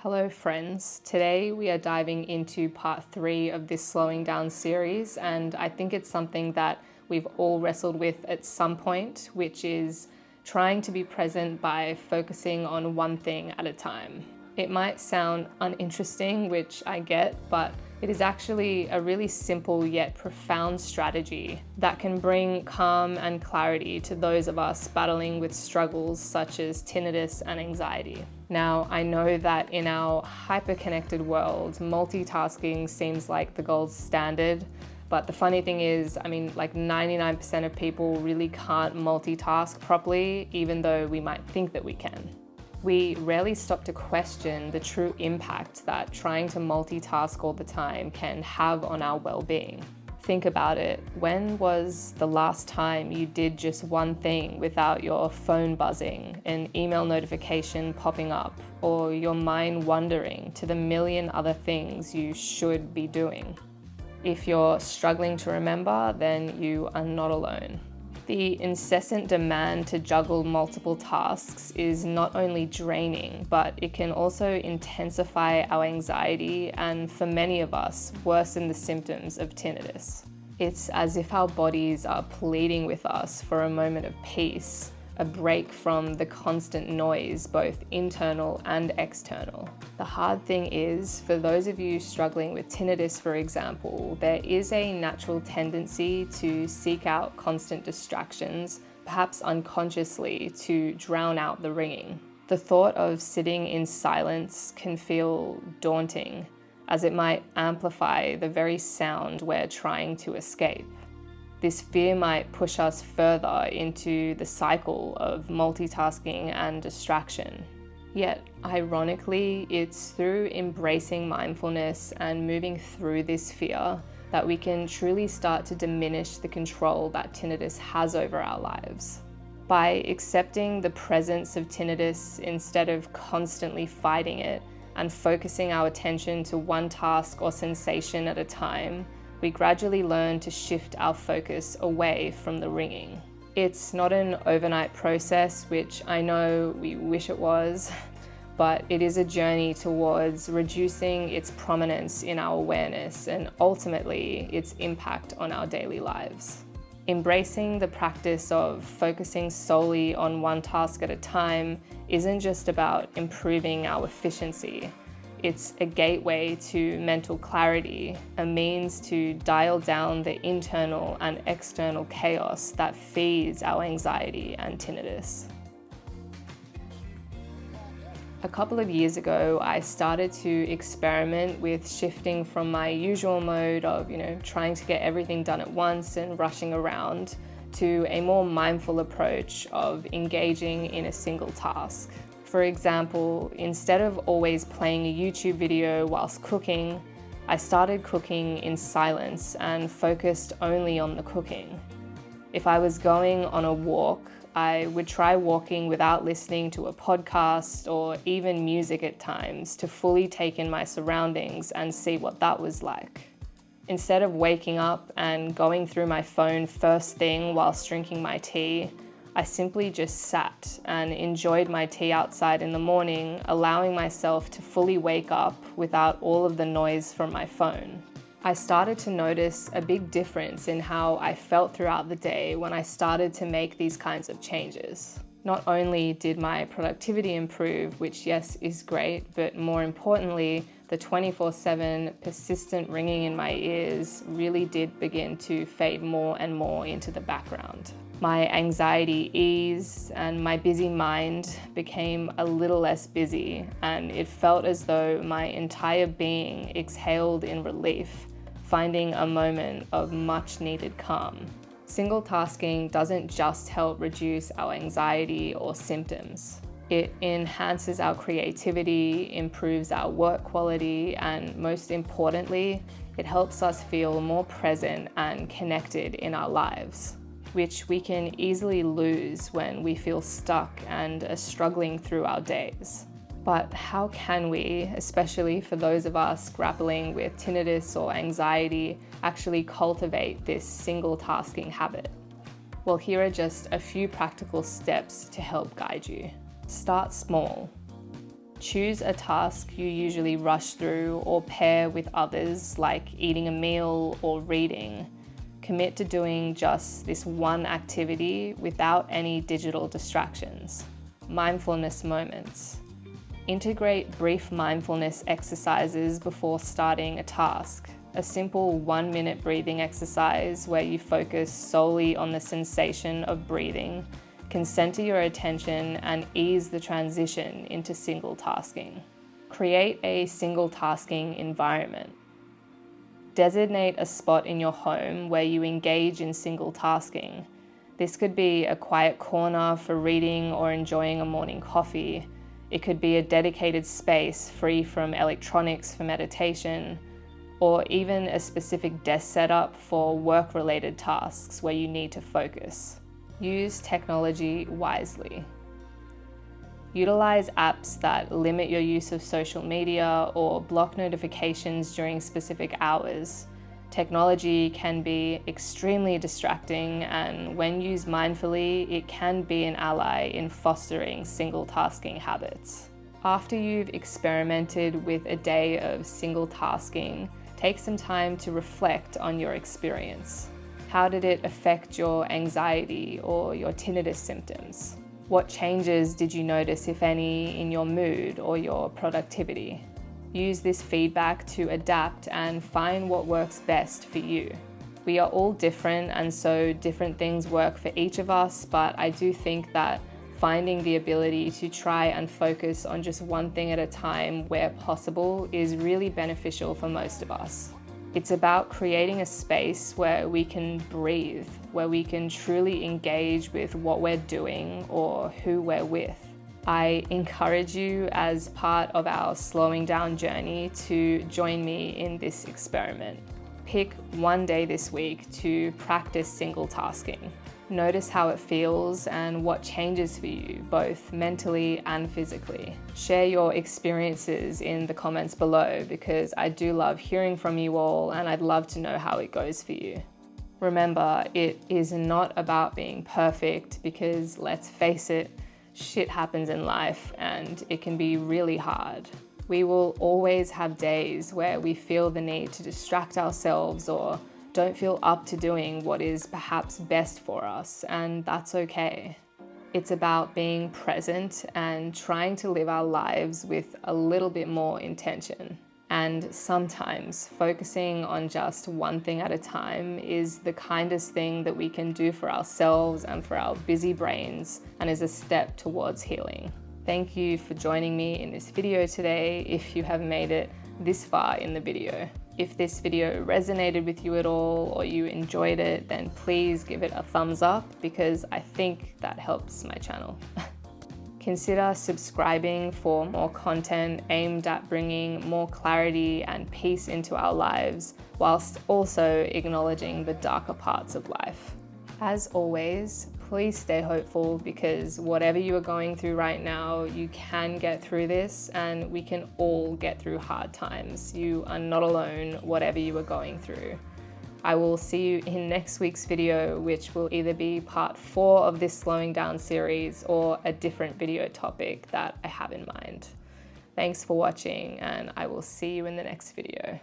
Hello friends, today we are diving into part 3 of this slowing down series, and I think it's something that we've all wrestled with at some point, which is trying to be present by focusing on one thing at a time. It might sound uninteresting, which I get, but it is actually a really simple yet profound strategy that can bring calm and clarity to those of us battling with struggles such as tinnitus and anxiety. Now, I know that in our hyper-connected world, multitasking seems like the gold standard, but the funny thing is, 99% of people really can't multitask properly, even though we might think that we can. We rarely stop to question the true impact that trying to multitask all the time can have on our well-being. Think about it. When was the last time you did just one thing without your phone buzzing, an email notification popping up, or your mind wandering to the million other things you should be doing? If you're struggling to remember, then you are not alone. The incessant demand to juggle multiple tasks is not only draining, but it can also intensify our anxiety and, for many of us, worsen the symptoms of tinnitus. It's as if our bodies are pleading with us for a moment of peace, a break from the constant noise, both internal and external. The hard thing is, for those of you struggling with tinnitus, for example, there is a natural tendency to seek out constant distractions, perhaps unconsciously, to drown out the ringing. The thought of sitting in silence can feel daunting, as it might amplify the very sound we're trying to escape. This fear might push us further into the cycle of multitasking and distraction. Yet, ironically, it's through embracing mindfulness and moving through this fear that we can truly start to diminish the control that tinnitus has over our lives. By accepting the presence of tinnitus instead of constantly fighting it and focusing our attention to one task or sensation at a time, we gradually learn to shift our focus away from the ringing. It's not an overnight process, which I know we wish it was, but it is a journey towards reducing its prominence in our awareness and ultimately its impact on our daily lives. Embracing the practice of focusing solely on one task at a time isn't just about improving our efficiency. It's a gateway to mental clarity, a means to dial down the internal and external chaos that feeds our anxiety and tinnitus. A couple of years ago, I started to experiment with shifting from my usual mode of, trying to get everything done at once and rushing around to a more mindful approach of engaging in a single task. For example, instead of always playing a YouTube video whilst cooking, I started cooking in silence and focused only on the cooking. If I was going on a walk, I would try walking without listening to a podcast or even music at times to fully take in my surroundings and see what that was like. Instead of waking up and going through my phone first thing whilst drinking my tea, I simply just sat and enjoyed my tea outside in the morning, allowing myself to fully wake up without all of the noise from my phone. I started to notice a big difference in how I felt throughout the day when I started to make these kinds of changes. Not only did my productivity improve, which yes is great, but more importantly, the 24/7 persistent ringing in my ears really did begin to fade more and more into the background. My anxiety eased and my busy mind became a little less busy, and it felt as though my entire being exhaled in relief, finding a moment of much needed calm. Single tasking doesn't just help reduce our anxiety or symptoms. It enhances our creativity, improves our work quality, and most importantly, it helps us feel more present and connected in our lives, which we can easily lose when we feel stuck and are struggling through our days. But how can we, especially for those of us grappling with tinnitus or anxiety, actually cultivate this single tasking habit? Well, here are just a few practical steps to help guide you. Start small. Choose a task you usually rush through or pair with others, like eating a meal or reading. Commit to doing just this one activity without any digital distractions. Mindfulness moments. Integrate brief mindfulness exercises before starting a task. A simple 1-minute breathing exercise where you focus solely on the sensation of breathing can center your attention and ease the transition into single tasking. Create a single tasking environment. Designate a spot in your home where you engage in single tasking. This could be a quiet corner for reading or enjoying a morning coffee. It could be a dedicated space free from electronics for meditation, or even a specific desk setup for work-related tasks where you need to focus. Use technology wisely. Utilize apps that limit your use of social media or block notifications during specific hours. Technology can be extremely distracting, and when used mindfully, it can be an ally in fostering single tasking habits. After you've experimented with a day of single tasking, take some time to reflect on your experience. How did it affect your anxiety or your tinnitus symptoms? What changes did you notice, if any, in your mood or your productivity? Use this feedback to adapt and find what works best for you. We are all different, and so different things work for each of us, but I do think that finding the ability to try and focus on just one thing at a time where possible is really beneficial for most of us. It's about creating a space where we can breathe, where we can truly engage with what we're doing or who we're with. I encourage you, as part of our slowing down journey, to join me in this experiment. Pick one day this week to practice single tasking. Notice how it feels and what changes for you, both mentally and physically. Share your experiences in the comments below, because I do love hearing from you all and I'd love to know how it goes for you. Remember, it is not about being perfect, because let's face it, shit happens in life and it can be really hard. We will always have days where we feel the need to distract ourselves or don't feel up to doing what is perhaps best for us, and that's okay. It's about being present and trying to live our lives with a little bit more intention. And sometimes focusing on just one thing at a time is the kindest thing that we can do for ourselves and for our busy brains, and is a step towards healing. Thank you for joining me in this video today, if you have made it this far in the video. If this video resonated with you at all, or you enjoyed it, then please give it a thumbs up, because I think that helps my channel. Consider subscribing for more content aimed at bringing more clarity and peace into our lives, whilst also acknowledging the darker parts of life. As always, please stay hopeful, because whatever you are going through right now, you can get through this, and we can all get through hard times. You are not alone, whatever you are going through. I will see you in next week's video, which will either be part 4 of this slowing down series or a different video topic that I have in mind. Thanks for watching, and I will see you in the next video.